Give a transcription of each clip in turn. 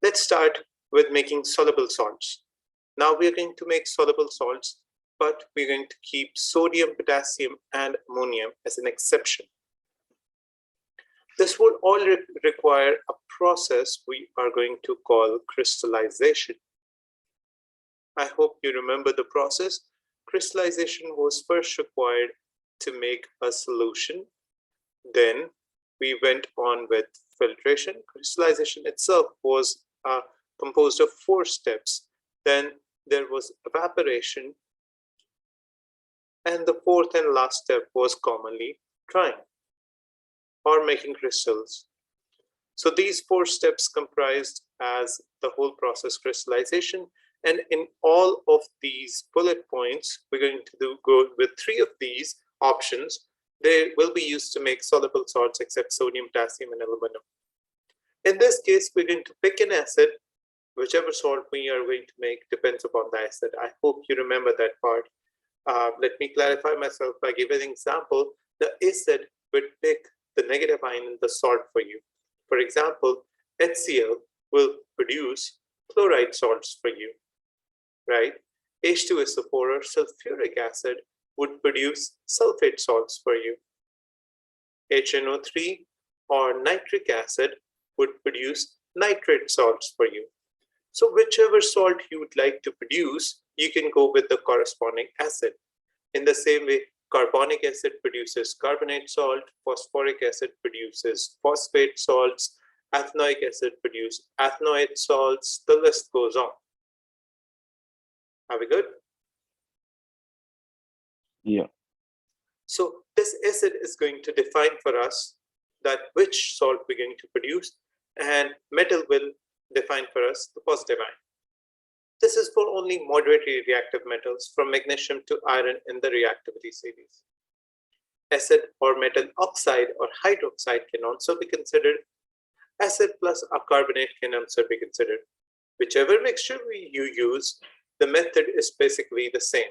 Let's start with making soluble salts. Now we're going to make soluble salts, but we're going to keep sodium, potassium, and ammonium as an exception. This would all require a process we are going to call crystallization. I hope you remember the process. Crystallization was first required to make a solution. Then we went on with filtration. Crystallization itself was composed of 4 steps. Then there was evaporation. And the 4th and last step was commonly drying or making crystals. So these 4 steps comprised as the whole process crystallization. And in all of these bullet points, we're going to go with 3 of these options. They will be used to make soluble salts except sodium, potassium, and aluminum. In this case, we're going to pick an acid. Whichever salt we are going to make depends upon the acid. I hope you remember that part. Let me clarify myself by giving an example. The acid would pick the negative ion in the salt for you. For example, HCl will produce chloride salts for you, right? H2SO4 or sulfuric acid would produce sulfate salts for you. HNO3 or nitric acid would produce nitrate salts for you. So whichever salt you would like to produce, you can go with the corresponding acid. In the same way, carbonic acid produces carbonate salt, phosphoric acid produces phosphate salts, ethanoic acid produces ethanoate salts, the list goes on. Are we good? Yeah. So this acid is going to define for us that which salt we're going to produce, and metal will define for us the positive ion. This is for only moderately reactive metals from magnesium to iron in the reactivity series. Acid or metal oxide or hydroxide can also be considered. Acid plus a carbonate can also be considered. Whichever mixture you use, the method is basically the same.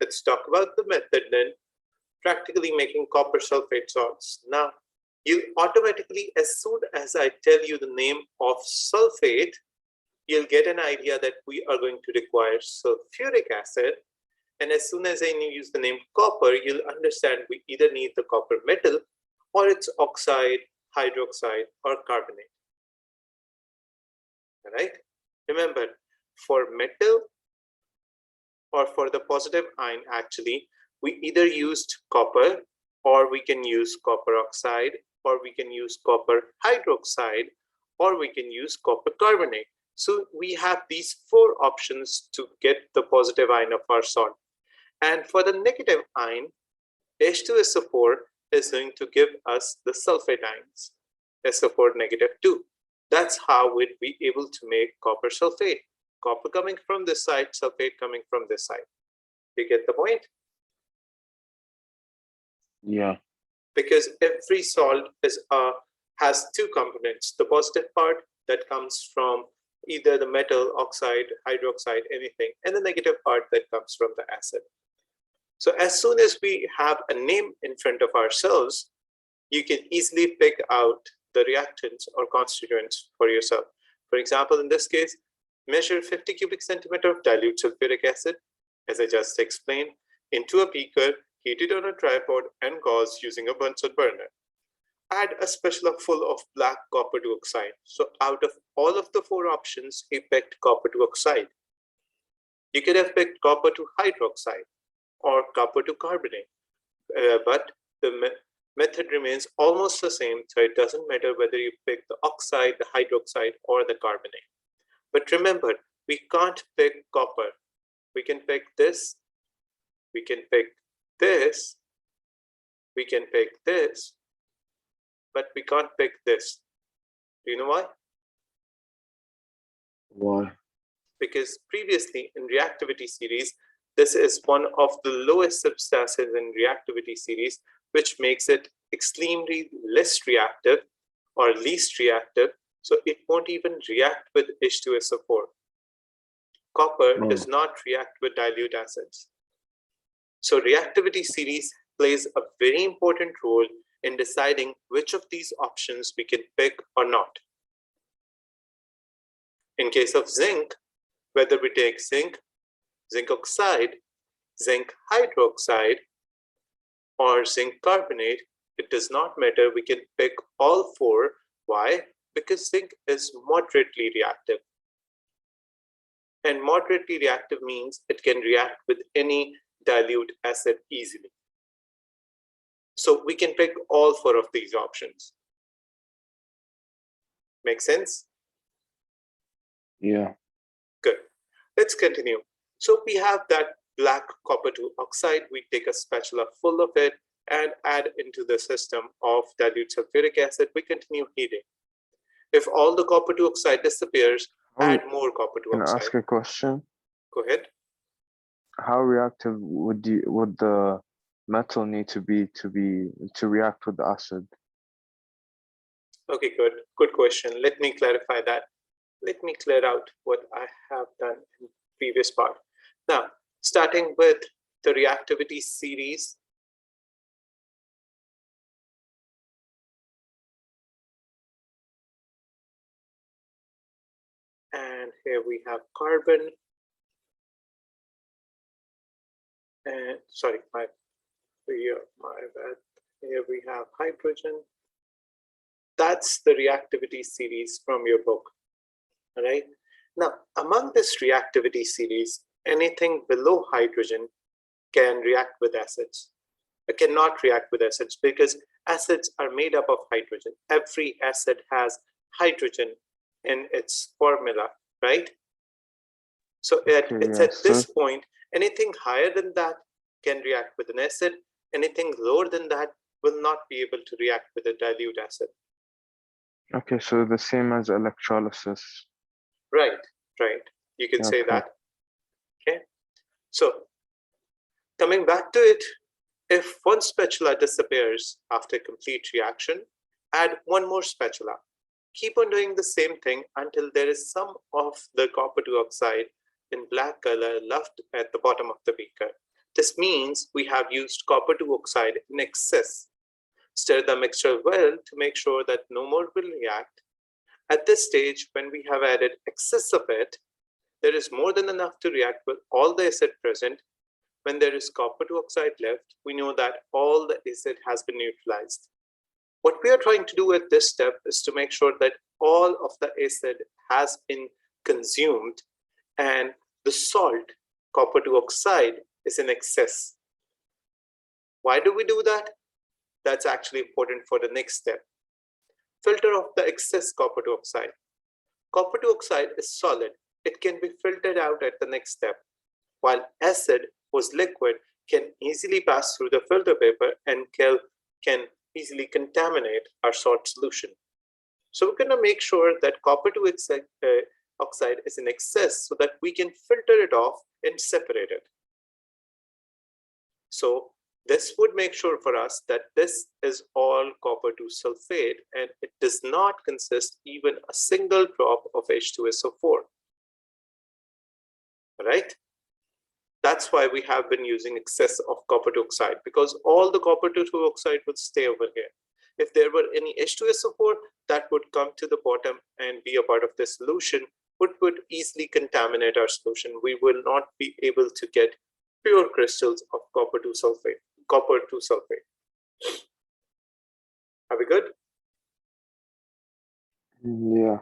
Let's talk about the method then. Practically making copper sulfate salts. Now, you automatically, as soon as I tell you the name of sulfate, you'll get an idea that we are going to require sulfuric acid. And as soon as I use the name copper, you'll understand we either need the copper metal or its oxide, hydroxide, or carbonate. All right? Remember, for metal or for the positive ion, actually, we either used copper, or we can use copper oxide, or we can use copper hydroxide, or we can use copper carbonate. So we have these 4 options to get the positive ion of our salt. And for the negative ion, H2SO4 is going to give us the sulfate ions, SO4 negative 2. That's how we'd be able to make copper sulfate. Copper coming from this side, sulfate coming from this side. You get the point? Yeah. Because every salt has 2 components. The positive part that comes from either the metal, oxide, hydroxide, anything, and the negative part that comes from the acid. So as soon as we have a name in front of ourselves, you can easily pick out the reactants or constituents for yourself. For example, in this case, measure 50 cubic centimeter of dilute sulfuric acid, as I just explained, into a beaker, heat it on a tripod and gauze using a Bunsen burner. Add a spatula full of black copper to oxide. So out of all of the 4 options, he picked copper to oxide. You could have picked copper to hydroxide or copper to carbonate, but the method remains almost the same, so it doesn't matter whether you pick the oxide, the hydroxide, or the carbonate. But remember, we can't pick copper. We can pick this, we can pick this, we can pick this, but we can't pick this. Do you know why? Why? Because previously in reactivity series, this is one of the lowest substances in reactivity series, which makes it extremely less reactive or least reactive. So it won't even react with H2SO4. Copper does not react with dilute acids. So reactivity series plays a very important role in deciding which of these options we can pick or not. In case of zinc, whether we take zinc oxide, zinc hydroxide, or zinc carbonate, it does not matter. We can pick all four. Why? Because zinc is moderately reactive. And moderately reactive means it can react with any dilute acid easily. So we can pick all four of these options. Make sense? Yeah. Good. Let's continue. So we have that black copper 2 oxide. We take a spatula full of it and add into the system of dilute sulfuric acid. We continue heating. If all the copper 2 oxide disappears, add more copper 2 Can oxide. I ask a question? Go ahead. How reactive would the metal need to be to react with the acid? Okay, good. Good question. Let me clarify that. Let me clear out what I have done in the previous part. Now, starting with the reactivity series. And here we have carbon. And sorry, my bad. Here we have hydrogen. That's the reactivity series from your book. All right. Now, among this reactivity series, anything below hydrogen can react with acids. It cannot react with acids because acids are made up of hydrogen. Every acid has hydrogen in its formula, right? So it's at this point, anything higher than that can react with an acid. Anything lower than that will not be able to react with a dilute acid. Okay, so the same as electrolysis. Right, right. You can say that. Okay. So coming back to it, if one spatula disappears after complete reaction, add one more spatula. Keep on doing the same thing until there is some of the copper 2 oxide in black color left at the bottom of the beaker. This means we have used copper 2 oxide in excess. Stir the mixture well to make sure that no more will react. At this stage, when we have added excess of it, there is more than enough to react with all the acid present. When there is copper 2 oxide left, we know that all the acid has been neutralized. What we are trying to do at this step is to make sure that all of the acid has been consumed and the salt, copper 2 oxide, is in excess. Why do we do that? That's actually important for the next step. Filter off the excess copper 2 oxide. Copper 2 oxide is solid. It can be filtered out at the next step, while acid, whose liquid, can easily pass through the filter paper and can easily contaminate our salt solution. So we're going to make sure that copper 2 oxide is in excess so that we can filter it off and separate it. So this would make sure for us that this is all copper 2 sulfate and it does not consist even a single drop of H2SO4. All right? That's why we have been using excess of copper 2 oxide, because all the copper 2 oxide would stay over here. If there were any H2SO4, that would come to the bottom and be a part of the solution, which would easily contaminate our solution. We will not be able to get pure crystals of copper 2 sulfate. Are we good? Yeah.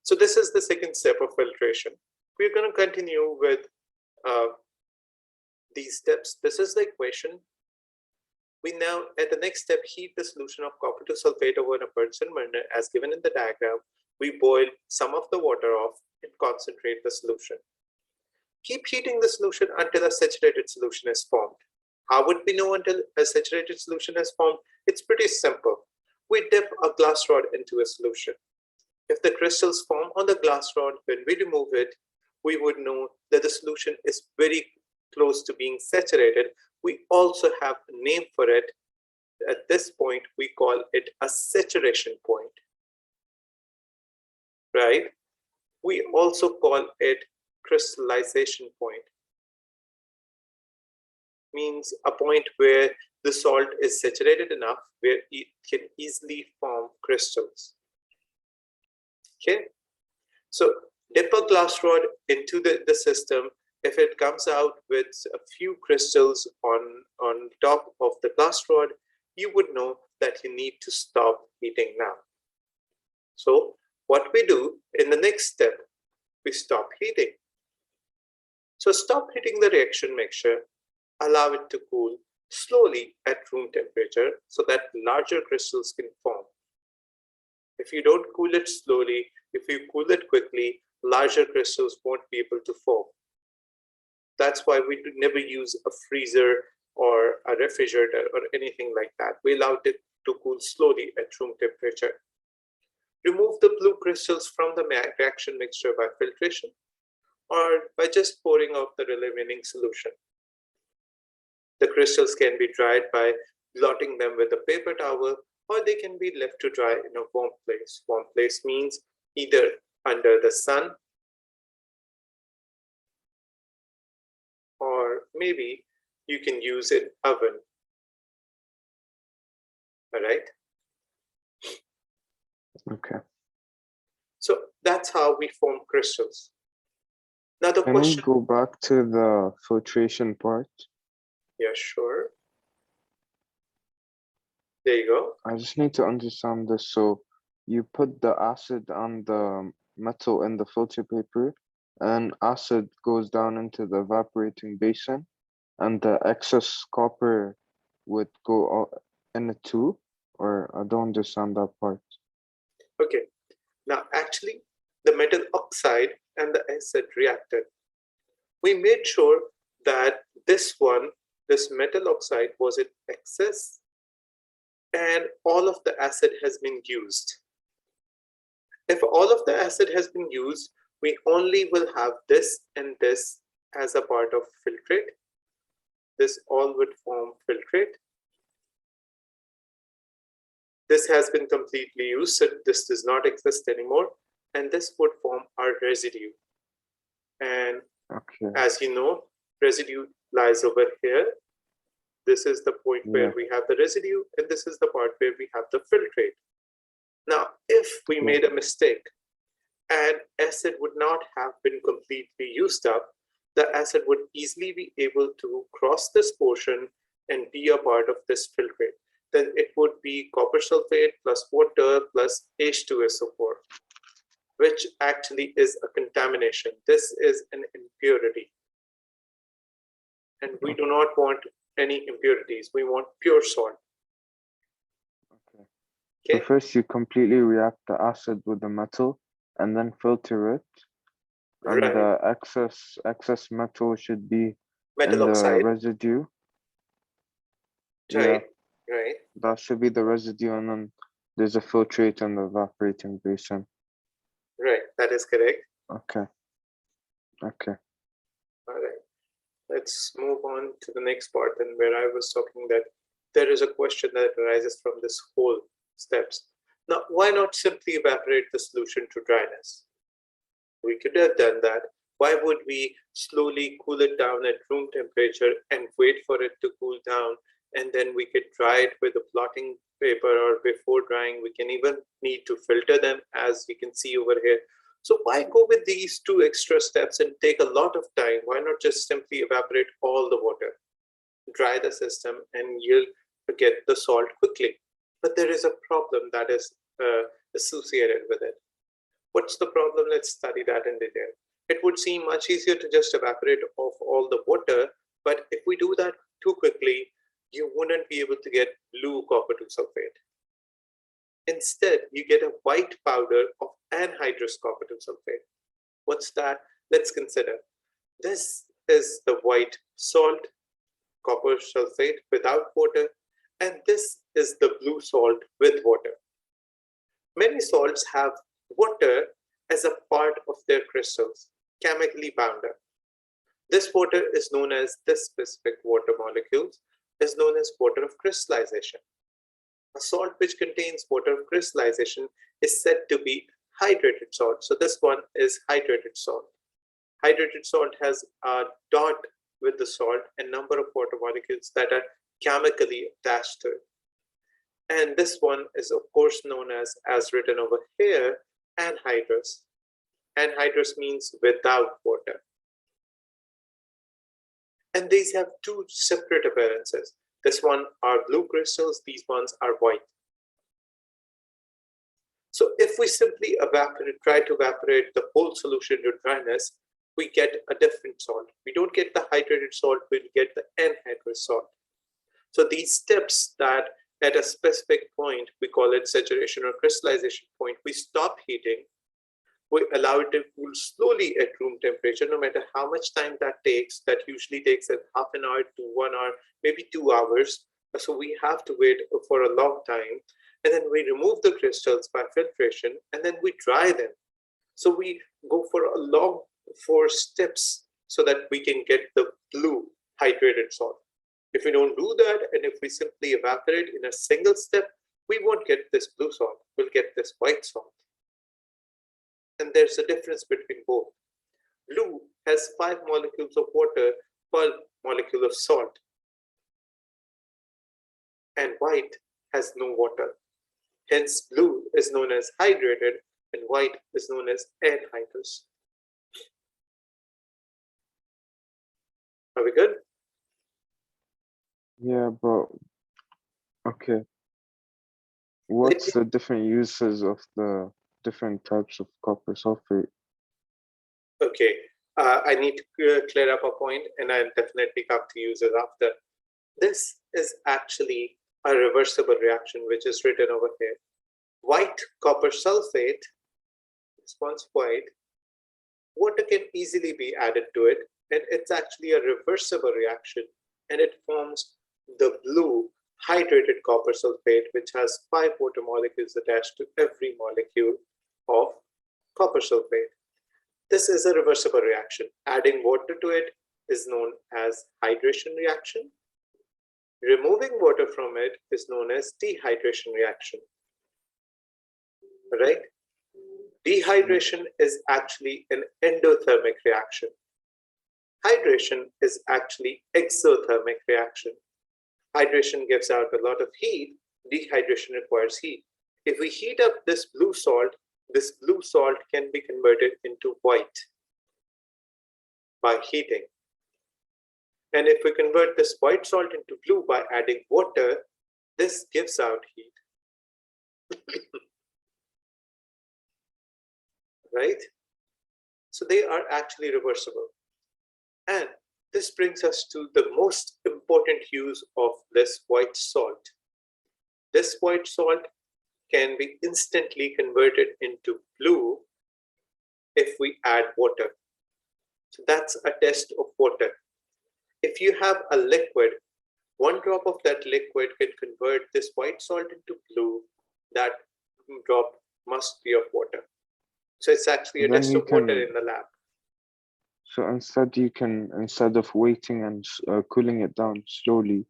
So this is the second step of filtration. We're going to continue with these steps. This is the equation. We now, at the next step, heat the solution of copper 2 sulfate over a Bunsen burner as given in the diagram. We boil some of the water off and concentrate the solution. Keep heating the solution until a saturated solution is formed. How would we know until a saturated solution is formed? It's pretty simple. We dip a glass rod into a solution. If the crystals form on the glass rod when we remove it, we would know that the solution is very close to being saturated. We also have a name for it. At this point, we call it a saturation point, right? We also call it crystallization point. Means a point where the salt is saturated enough where it can easily form crystals. Okay, so Dip a glass rod into the system. If it comes out with a few crystals on top of the glass rod, you would know that you need to stop heating now. So what we do in the next step, we stop heating. So stop heating the reaction mixture, allow it to cool slowly at room temperature so that larger crystals can form. If you don't cool it slowly, if you cool it quickly, larger crystals won't be able to form. That's why we never use a freezer or a refrigerator or anything like that. We allow it to cool slowly at room temperature. Remove the blue crystals from the reaction mixture by filtration or by just pouring out the remaining solution. The crystals can be dried by blotting them with a paper towel, or they can be left to dry in a warm place. Warm place means either under the sun, or maybe you can use an oven. All right. Okay. So that's how we form crystals. Now the Can question. we go back to the filtration part? Yeah, sure. There you go. I just need to understand this. So you put the acid on the metal in the filter paper, and acid goes down into the evaporating basin, and the excess copper would go in it too, or I don't understand that part. Okay. Now actually the metal oxide and the acid reacted. We made sure that this metal oxide was in excess and all of the acid has been used. If all of the acid has been used, we only will have this and this as a part of filtrate. This all would form filtrate. This has been completely used, so this does not exist anymore. And this would form our residue. And Okay. as you know, residue lies over here. This is the point where we have the residue, and this is the part where we have the filtrate. Now, if we made a mistake and acid would not have been completely used up, the acid would easily be able to cross this portion and be a part of this filtrate. Then it would be copper sulfate plus water plus H2SO4, which actually is a contamination. This is an impurity. And we do not want any impurities. We want pure salt. Okay. So first you completely react the acid with the metal and then filter it. And the excess metal should be metal in oxide. the residue. Right. Yeah. Right. That should be the residue, and then there's a filtrate and the evaporating basin. Right. That is correct. Okay. Okay. All right. Let's move on to the next part, and where I was talking that there is a question that arises from this whole steps. Now, why not simply evaporate the solution to dryness? We could have done that. Why would we slowly cool it down at room temperature and wait for it to cool down, and then we could dry it with a blotting paper, or before drying we can even need to filter them, as we can see over here. So why go with these two extra steps and take a lot of time? Why not just simply evaporate all the water, dry the system, and you'll get the salt quickly? But there is a problem that is associated with it. What's the problem? Let's study that in detail. It would seem much easier to just evaporate off all the water, but if we do that too quickly, you wouldn't be able to get blue copper 2 sulfate. Instead, you get a white powder of anhydrous copper 2 sulfate. What's that? Let's consider. This is the white salt, copper sulfate without water, and this is the blue salt with water. Many salts have water as a part of their crystals, chemically bound up. This water is known as, this specific water molecules is known as water of crystallization. A salt which contains water of crystallization is said to be hydrated salt. So this one is hydrated salt. Hydrated salt has a dot with the salt and number of water molecules that are chemically attached to it. And this one is of course known as written over here, anhydrous. Anhydrous means without water. And these have two separate appearances. This one are blue crystals, these ones are white. So if we simply try to evaporate the whole solution to dryness, we get a different salt. We don't get the hydrated salt, we'll get the anhydrous salt. So these steps that at a specific point, we call it saturation or crystallization point, we stop heating, we allow it to cool slowly at room temperature, no matter how much time that takes. That usually takes half an hour to 1 hour, maybe 2 hours. So we have to wait for a long time. And then we remove the crystals by filtration, and then we dry them. So we go for steps so that we can get the blue hydrated salt. If we don't do that, and if we simply evaporate in a single step, we won't get this blue salt, we'll get this white salt. And there's a difference between both. Blue has 5 molecules of water per molecule of salt, and white has no water. Hence, blue is known as hydrated and white is known as anhydrous. Are we good? Yeah, but okay. What's the different uses of the different types of copper sulfate? Okay, I need to clear up a point, and I'll definitely come to uses after. This is actually a reversible reaction, which is written over here. White copper sulfate, this one's white, water can easily be added to it, and it's actually a reversible reaction, and it forms the blue hydrated copper sulfate, which has 5 water molecules attached to every molecule of copper sulfate. This is a reversible reaction. Adding water to it is known as hydration reaction. Removing water from it is known as dehydration reaction. Right? Dehydration is actually an endothermic reaction. Hydration is actually exothermic reaction. Hydration gives out a lot of heat. Dehydration requires heat. If we heat up this blue salt can be converted into white by heating. And if we convert this white salt into blue by adding water, this gives out heat. Right? So they are actually reversible. And this brings us to the most important use of this white salt. This white salt can be instantly converted into blue if we add water. So that's a test of water. If you have a liquid, 1 drop of that liquid can convert this white salt into blue. That drop must be of water. So it's actually a test of water in the lab. So instead of waiting and cooling it down slowly,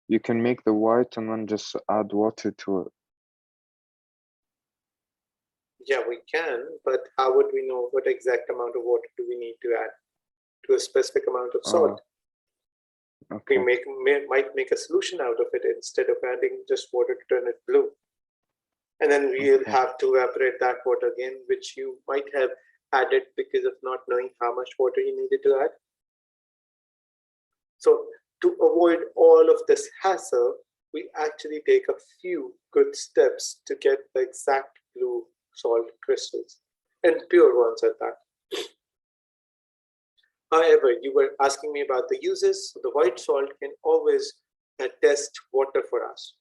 you can make the white and then just add water to it. Yeah, we can, but how would we know what exact amount of water do we need to add to a specific amount of salt? Okay. We might make a solution out of it instead of adding just water to turn it blue. And then we'll have to evaporate that water again, which you might have added because of not knowing how much water you needed to add. So to avoid all of this hassle, we actually take a few good steps to get the exact blue salt crystals, and pure ones at that. However, you were asking me about the uses. So the white salt can always test water for us.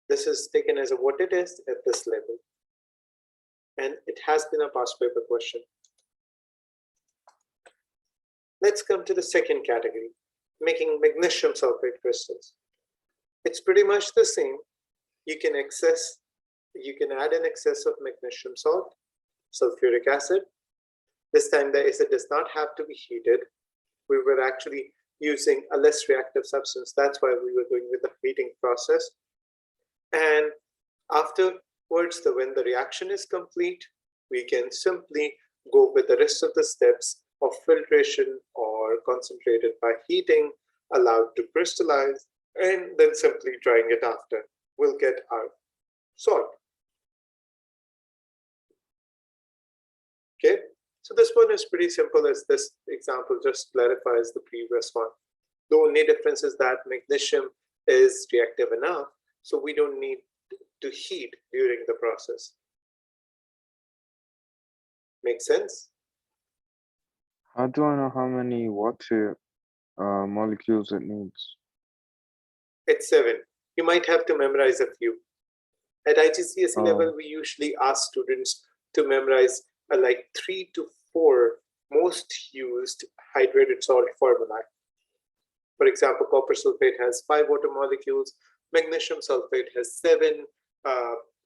This is taken as a water test at this level. And it has been a past paper question. Let's come to the second category, making magnesium sulfate crystals. It's pretty much the same. You can add an excess of magnesium salt, sulfuric acid. This time the acid does not have to be heated. We were actually using a less reactive substance. That's why we were doing with the heating process. And afterwards, when the reaction is complete, we can simply go with the rest of the steps of filtration or concentrated by heating, allowed to crystallize, and then simply drying it after. We'll get our salt. So this one is pretty simple, as this example just clarifies the previous one. The only difference is that magnesium is reactive enough, so we don't need to heat during the process. Make sense? How do I know how many water molecules it needs? It's 7. You might have to memorize a few. At IGCSE level, we usually ask students to memorize like 3 to 4 most used hydrated salt formulae. For example, copper sulfate has 5 water molecules, magnesium sulfate has 7,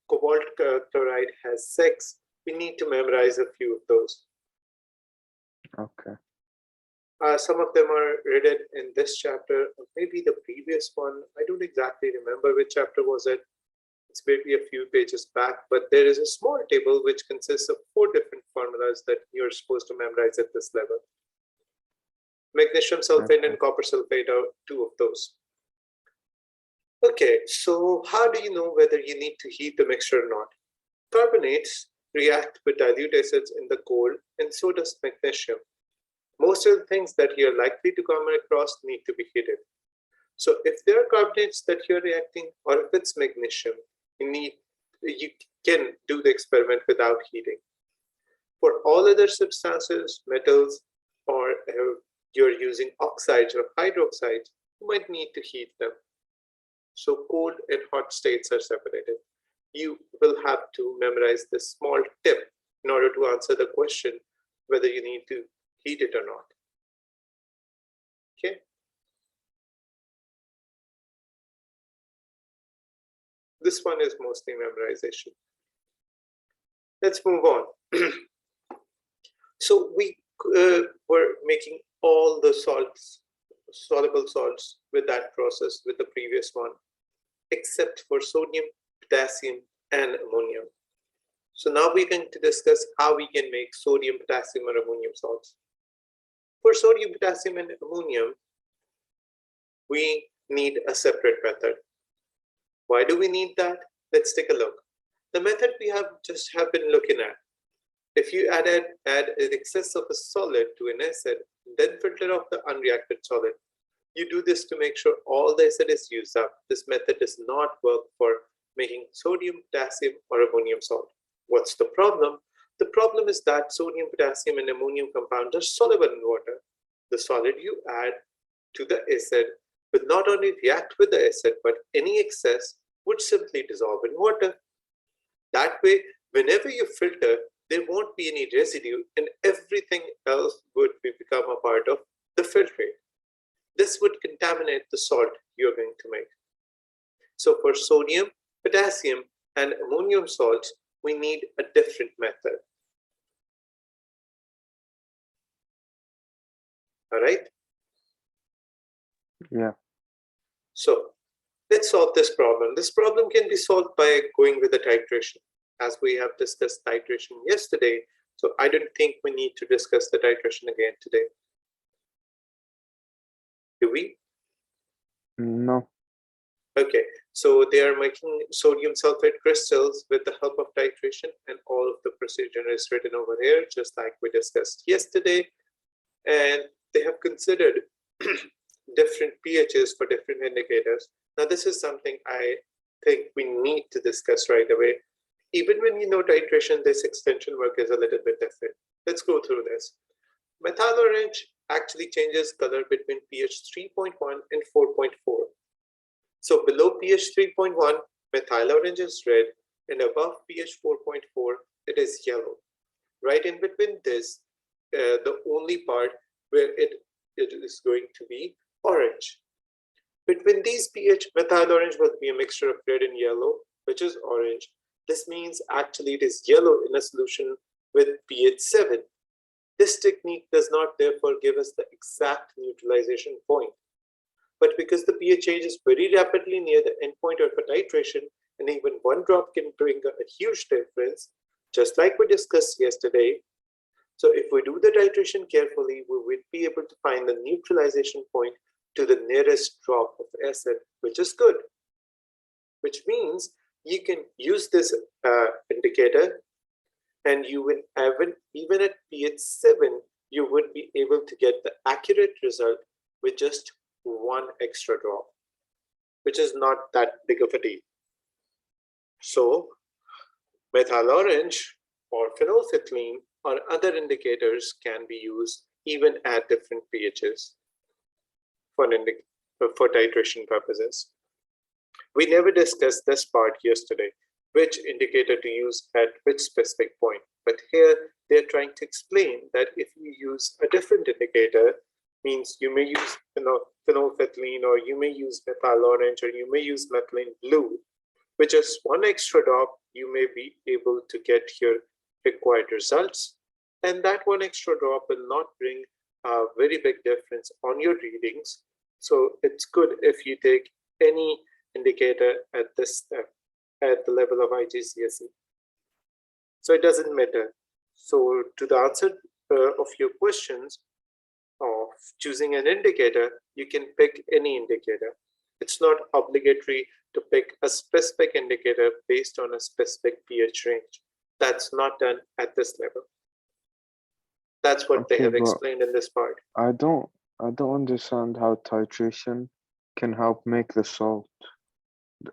cobalt chloride has 6. We need to memorize a few of those. Okay. Some of them are written in this chapter, or maybe the previous one. I don't exactly remember which chapter was it. It's maybe a few pages back, but there is a small table which consists of 4 different formulas that you're supposed to memorize at this level. Magnesium sulfate and copper sulfate are 2 of those. Okay, so how do you know whether you need to heat the mixture or not? Carbonates react with dilute acids in the cold, and so does magnesium. Most of the things that you're likely to come across need to be heated. So if there are carbonates that you're reacting, or if it's magnesium, you can do the experiment without heating. For all other substances, metals, or you're using oxides or hydroxides, you might need to heat them. So cold and hot states are separated. You will have to memorize this small tip in order to answer the question whether you need to heat it or not. Okay. This one is mostly memorization. Let's move on. So we were making all the salts, soluble salts with that process with the previous one, except for sodium, potassium, and ammonium. So now we're going to discuss how we can make sodium, potassium, or ammonium salts. For sodium, potassium, and ammonium, we need a separate method. Why do we need that? Let's take a look. The method we have been looking at. If you add an excess of a solid to an acid, then filter off the unreacted solid. You do this to make sure all the acid is used up. This method does not work for making sodium, potassium, or ammonium salt. What's the problem? The problem is that sodium, potassium, and ammonium compounds are soluble in water. The solid you add to the acid will not only react with the acid, but any excess would simply dissolve in water. That way, whenever you filter, there won't be any residue and everything else would become a part of the filtrate. This would contaminate the salt you're going to make. So for sodium, potassium, and ammonium salts, we need a different method. All right? Yeah. So let's solve this problem. This problem can be solved by going with the titration, as we have discussed titration yesterday. So I don't think we need to discuss the titration again today. Do we? No. Okay, so they are making sodium sulfate crystals with the help of titration, and all of the procedure is written over here, just like we discussed yesterday. And they have considered different pHs for different indicators. Now, this is something I think we need to discuss right away. Even when you know titration, this extension work is a little bit different. Let's go through this. Methyl orange actually changes color between pH 3.1 and 4.4. So below pH 3.1, methyl orange is red, and above pH 4.4, it is yellow. Right in between this, the only part where it is going to be orange. Between these pH, methyl orange will be a mixture of red and yellow, which is orange. This means actually it is yellow in a solution with pH 7. This technique does not therefore give us the exact neutralization point. But because the pH changes very rapidly near the endpoint of a titration, and even one drop can bring a huge difference, just like we discussed yesterday. So if we do the titration carefully, we would be able to find the neutralization point to the nearest drop of acid, which is good. Which means you can use this indicator And you will even at pH 7, you would be able to get the accurate result with just one extra drop, which is not that big of a deal. So methyl orange or phenolphthalein or other indicators can be used even at different pHs for titration purposes. We never discussed this part yesterday, which indicator to use at which specific point. But here they're trying to explain that if you use a different indicator, means you may use phenolphthalein, or you may use methyl orange, or you may use methylene blue. With just one extra drop, you may be able to get your required results. And that one extra drop will not bring a very big difference on your readings. So it's good if you take any indicator at this step, at the level of IGCSE. So it doesn't matter. So to the answer of your questions of choosing an indicator, you can pick any indicator. It's not obligatory to pick a specific indicator based on a specific pH range. That's not done at this level. That's what they have explained in this part. I don't understand how titration can help make the salt.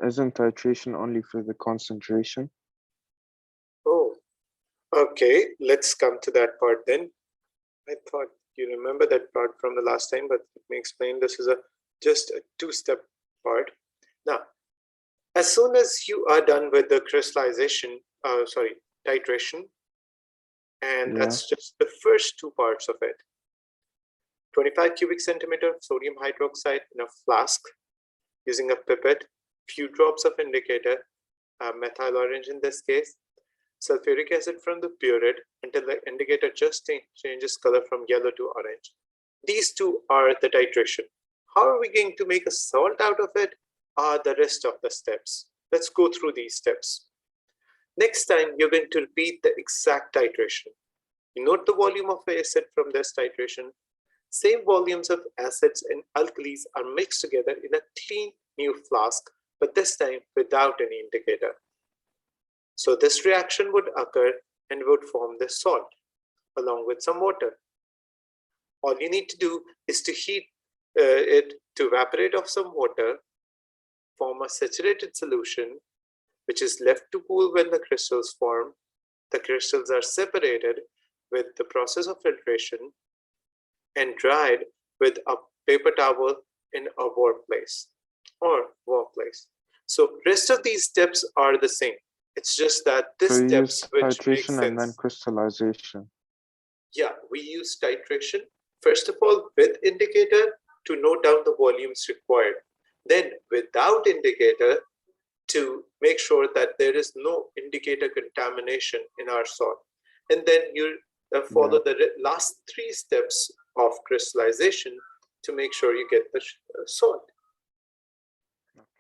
Isn't titration only for the concentration? Oh, okay. Let's come to that part then. I thought you remember that part from the last time, but let me explain. This is just a two-step part. Now, as soon as you are done with the titration, and that's just the first two parts of it. 25 cubic centimeter of sodium hydroxide in a flask using a pipette, few drops of indicator, methyl orange in this case, sulfuric acid from the burette until the indicator just changes color from yellow to orange. These two are the titration. How are we going to make a salt out of it? Are the rest of the steps. Let's go through these steps. Next time, you're going to repeat the exact titration. You note the volume of acid from this titration. Same volumes of acids and alkalis are mixed together in a clean new flask, but this time without any indicator. So this reaction would occur and would form the salt along with some water. All you need to do is to heat it to evaporate off some water, form a saturated solution, which is left to cool when the crystals form. The crystals are separated with the process of filtration and dried with a paper towel in a warm place or warm place. So rest of these steps are the same. It's just that this steps which makes sense. And then crystallization. Yeah, we use titration first of all with indicator to note down the volumes required. Then without indicator to make sure that there is no indicator contamination in our salt. And then you follow the last three steps of crystallization to make sure you get the salt.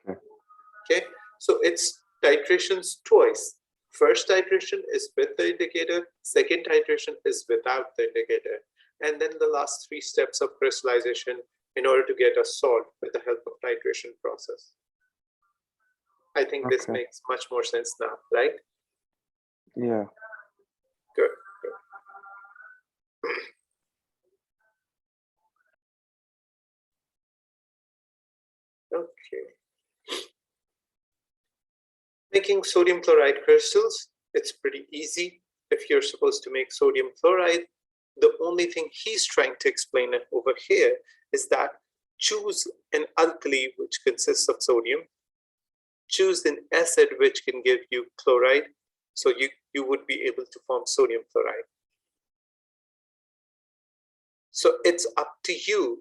Okay, so it's titrations twice. First titration is with the indicator, second titration is without the indicator. And then the last three steps of crystallization in order to get a salt with the help of titration process. I think this makes much more sense now, right? Yeah. Good. Okay. Making sodium chloride crystals, it's pretty easy. If you're supposed to make sodium chloride, the only thing he's trying to explain over here is that choose an alkali which consists of sodium, choose an acid which can give you chloride, so you would be able to form sodium chloride. So it's up to you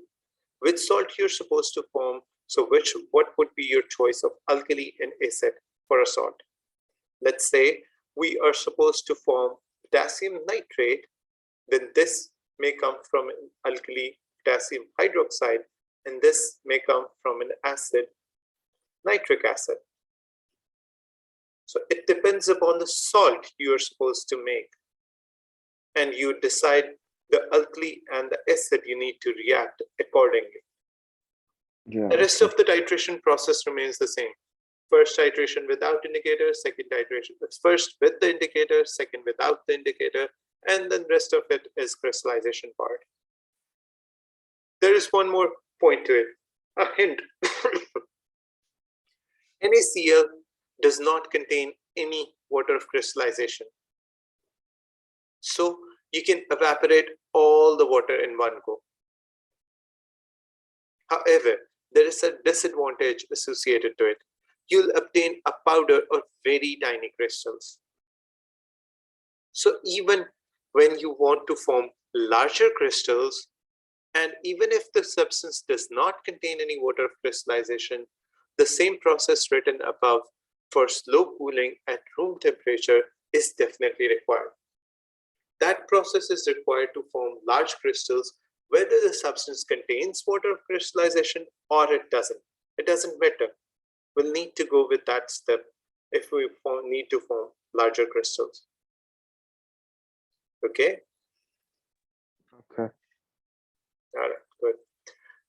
which salt you're supposed to form. So what would be your choice of alkali and acid for a salt? Let's say we are supposed to form potassium nitrate, then this may come from an alkali potassium hydroxide, and this may come from an acid nitric acid. So it depends upon the salt you are supposed to make, and you decide the alkali and the acid you need to react accordingly. The rest of the titration process remains the same. first titration without indicator, second titration is first with the indicator, second without the indicator, and then rest of it is crystallization part. There is one more point to it, a hint. NaCl does not contain any water of crystallization. So you can evaporate all the water in one go. However, there is a disadvantage associated to it. You'll obtain a powder or very tiny crystals. So even when you want to form larger crystals, and even if the substance does not contain any water of crystallization, the same process written above for slow cooling at room temperature is definitely required. That process is required to form large crystals, whether the substance contains water of crystallization or it doesn't. It doesn't matter. We'll need to go with that step if we need to form larger crystals. Okay? Okay. All right, good.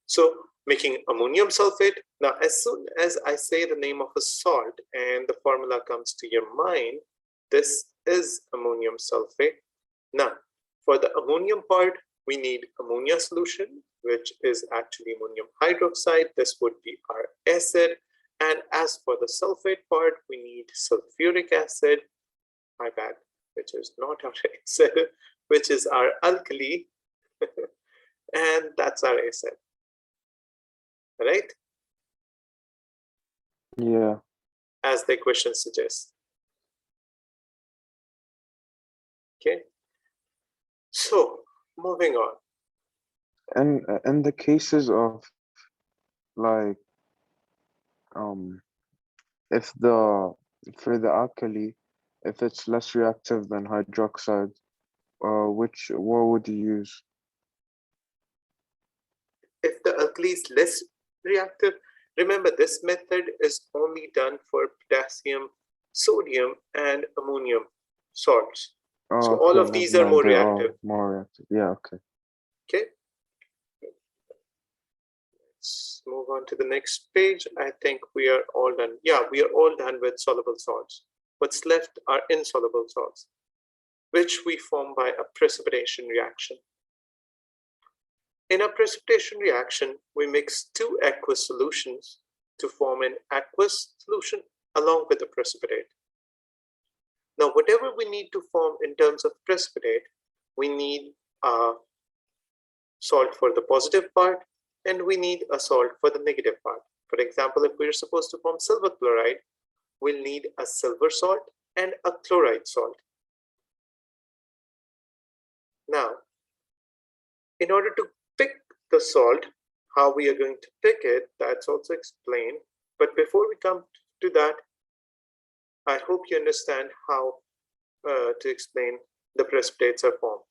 So making ammonium sulfate. Now, as soon as I say the name of a salt and the formula comes to your mind, this is ammonium sulfate. Now, for the ammonium part, we need ammonia solution, which is actually ammonium hydroxide. This would be our acid. And as for the sulfate part, we need sulfuric acid, my bad, which is not our acid, which is our alkali. And that's our acid. Right? Yeah. As the question suggests. Okay. So moving on. And in the cases of like if for the alkali, if it's less reactive than hydroxide, what would you use? If the alkali is less reactive, remember this method is only done for potassium, sodium, and ammonium salts. Oh, so okay, all of never these are mind, more they're all reactive. more reactive. Yeah, okay. Okay. Let's move on to the next page. I think we are all done. Yeah, we are all done with soluble salts. What's left are insoluble salts, which we form by a precipitation reaction. In a precipitation reaction, we mix two aqueous solutions to form an aqueous solution along with the precipitate. Now, whatever we need to form in terms of precipitate, we need a salt for the positive part, and we need a salt for the negative part. For example, if we're supposed to form silver chloride, we'll need a silver salt and a chloride salt. Now, in order to pick the salt, how we are going to pick it, that's also explained. But before we come to that, I hope you understand how to explain the precipitates are formed.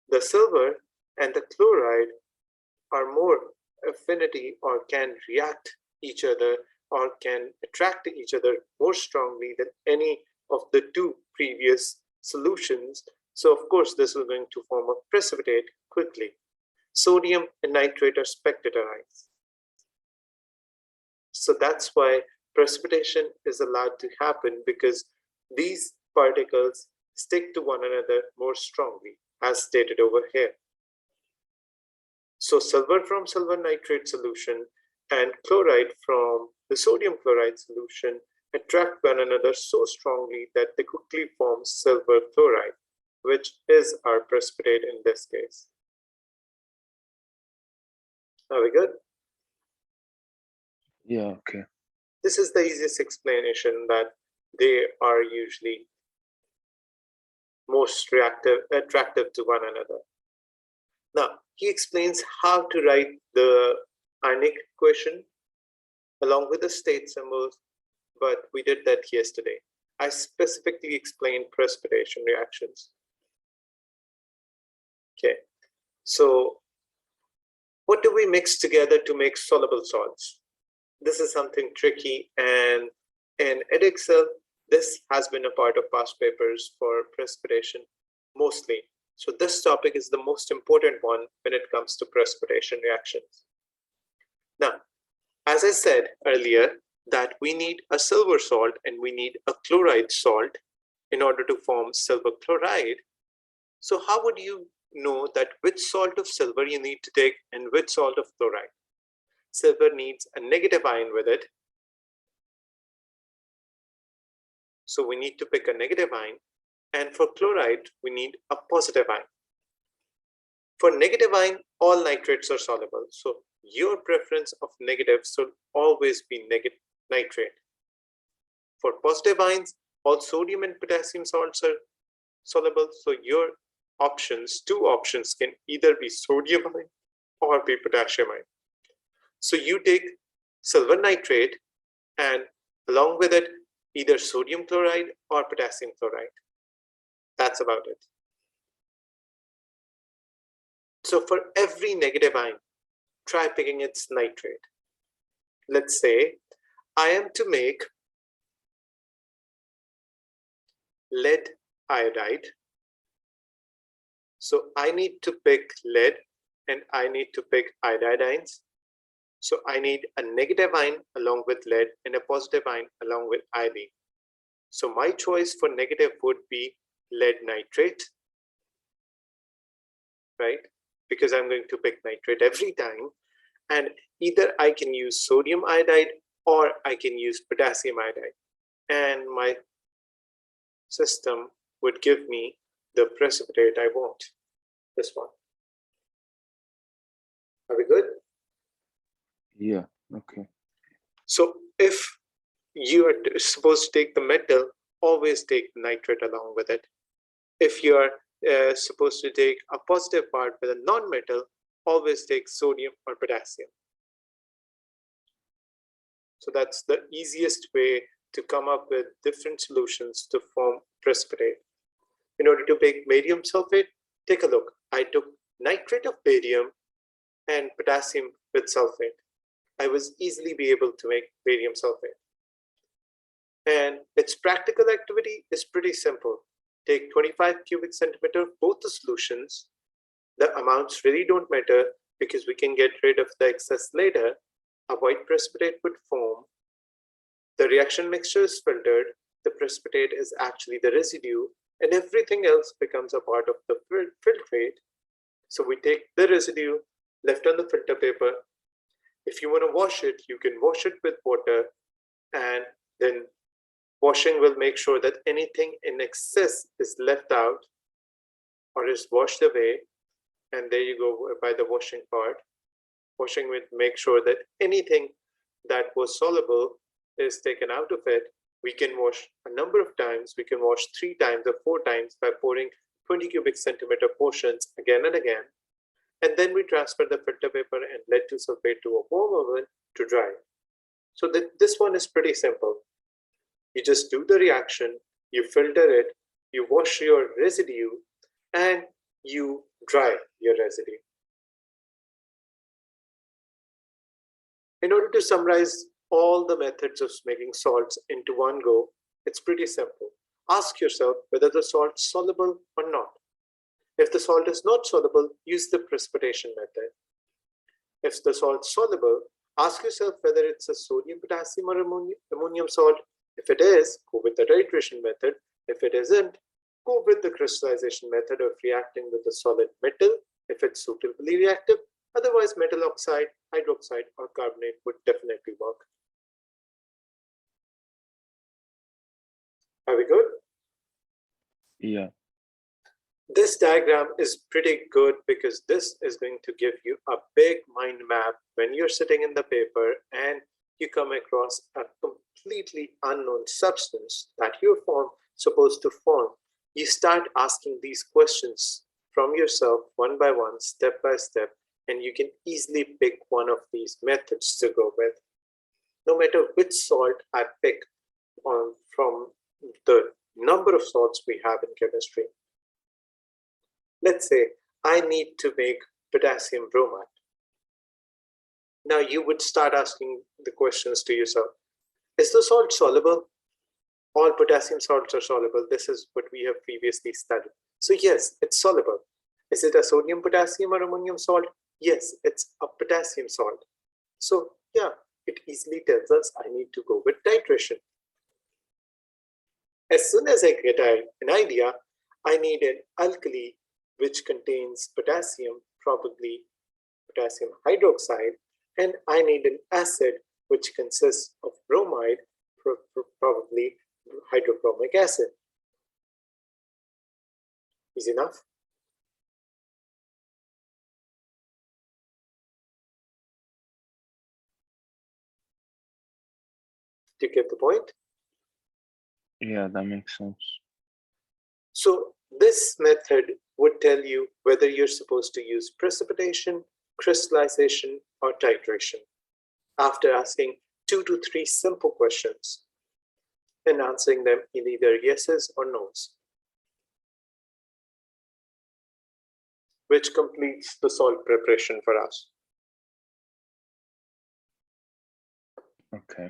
The silver and the chloride are more affinity or can react each other or can attract each other more strongly than any of the two previous solutions. So of course, this is going to form a precipitate quickly. Sodium and nitrate are spectatorites. So that's why precipitation is allowed to happen, because these particles stick to one another more strongly, as stated over here. So silver from silver nitrate solution and chloride from the sodium chloride solution attract one another so strongly that they quickly form silver chloride, which is our precipitate in this case. Are we good? Yeah, okay. This is the easiest explanation, that they are usually most attractive to one another. Now, he explains how to write the ionic equation along with the state symbols, but we did that yesterday. I specifically explained precipitation reactions. Okay, so what do we mix together to make soluble salts? This is something tricky, and in Edexcel, this has been a part of past papers for precipitation mostly. So this topic is the most important one when it comes to precipitation reactions. Now, as I said earlier, that we need a silver salt and we need a chloride salt in order to form silver chloride. So how would you know that which salt of silver you need to take and which salt of chloride? Silver needs a negative ion with it. So we need to pick a negative ion. And for chloride, we need a positive ion. For negative ion, all nitrates are soluble. So your preference of negative should always be nitrate. For positive ions, all sodium and potassium salts are soluble. So your options, two options, can either be sodium ion or be potassium ion. So you take silver nitrate and along with it, either sodium chloride or potassium chloride. That's about it. So for every negative ion, try picking its nitrate. Let's say I am to make lead iodide. So I need to pick lead and I need to pick iodide ions. So I need a negative ion along with lead and a positive ion along with iodine. So my choice for negative would be lead nitrate, right? Because I'm going to pick nitrate every time. And either I can use sodium iodide or I can use potassium iodide. And my system would give me the precipitate I want, this one. Are we good? Yeah, okay. So if you are supposed to take the metal, always take nitrate along with it. If you are supposed to take a positive part with a non-metal, always take sodium or potassium. So that's the easiest way to come up with different solutions to form precipitate. In order to make barium sulfate, take a look. I took nitrate of barium and potassium with sulfate. I was easily be able to make barium sulfate. And its practical activity is pretty simple. Take 25 cubic centimeter of both the solutions. The amounts really don't matter because we can get rid of the excess later. A white precipitate would form. The reaction mixture is filtered. The precipitate is actually the residue, and everything else becomes a part of the filtrate. So we take the residue left on the filter paper. If you want to wash it, you can wash it with water, and then washing will make sure that anything in excess is left out or is washed away. And there you go by the washing part. Washing will make sure that anything that was soluble is taken out of it. We can wash a number of times. We can wash 3 times or 4 times by pouring 20 cubic centimeter portions again and again. And then we transfer the filter paper and lead to sulfate to a warm oven to dry. So this one is pretty simple. You just do the reaction, you filter it, you wash your residue, and you dry your residue. In order to summarize all the methods of making salts into one go, it's pretty simple. Ask yourself whether the salt is soluble or not. If the salt is not soluble, use the precipitation method. If the salt is soluble, ask yourself whether it's a sodium, potassium, or ammonium salt. If it is, go with the titration method. If it isn't, go with the crystallization method of reacting with the solid metal if it's suitably reactive. Otherwise, metal oxide, hydroxide, or carbonate would definitely work. Are we good? Yeah. This diagram is pretty good because this is going to give you a big mind map when you're sitting in the paper and you come across a completely unknown substance that you're supposed to form. You start asking these questions from yourself one by one, step by step, and you can easily pick one of these methods to go with. No matter which salt I pick from the number of salts we have in chemistry. Let's say I need to make potassium bromide. Now you would start asking the questions to yourself. Is the salt soluble? All potassium salts are soluble. This is what we have previously studied. So yes, it's soluble. Is it a sodium, potassium, or ammonium salt? Yes, it's a potassium salt. So yeah, it easily tells us I need to go with titration. As soon as I get an idea, I need an alkali which contains potassium, probably potassium hydroxide, and I need an acid which consists of bromide, probably hydrochromic acid. Easy enough? Do you get the point? Yeah, that makes sense. So this method would tell you whether you're supposed to use precipitation, crystallization, or titration after asking 2 to 3 simple questions and answering them in either yeses or nos, which completes the salt preparation for us. Okay.